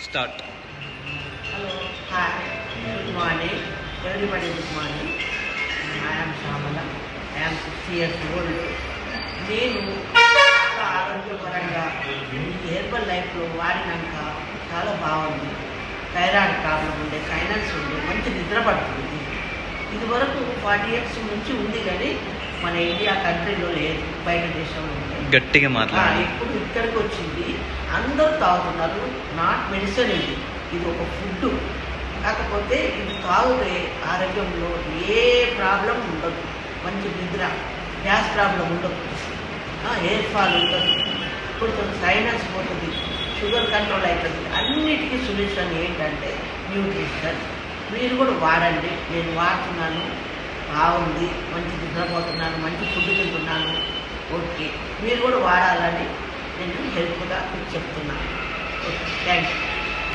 Start. Hello, hi, good morning, everybody good morning. I am Shamala, I am 60 years old. నేను చాలా ఆరోగ్యపరంగా herbal లైఫ్లో వాడినాక చాలా బాగుంది. థైరాయిడ్ ప్రాబ్లం ఉండే, సైనస్ ఉండే, మంచి నిద్ర పడుతుంది. ఇది వరకు 40 years నుంచి ఉంది కానీ మన ఇండియా కంట్రీలో లేదు, బయట దేశంలో ఉంది. గట్టిగా మాట్లాడాలి. ఇప్పుడు ఇక్కడికి వచ్చింది, అందరూ తాగుతున్నారు. నాట్ మెడిసిన్, ఇది ఒక ఫుడ్. కాకపోతే ఇది తాగితే ఆరోగ్యంలో ఏ ప్రాబ్లం ఉండదు, మంచి నిద్ర, గ్యాస్ ప్రాబ్లం ఉండదు, హెయిర్ ఫాల్ ఉండదు, ఇప్పుడు సైనస్ పోతుంది, షుగర్ కంట్రోల్ అవుతుంది. అన్నిటికీ సొల్యూషన్ ఏంటంటే న్యూట్రిషన్. మీరు కూడా వాడండి, నేను వాడుతున్నాను, బాగుంది, మంచి నిద్రపోతున్నాను, మంచి ఫుడ్ తింటున్నాను. ఓకే, మీరు కూడా వాడాలని నేను హెల్ప్గా మీకు చెప్తున్నాను. Okay, thank you.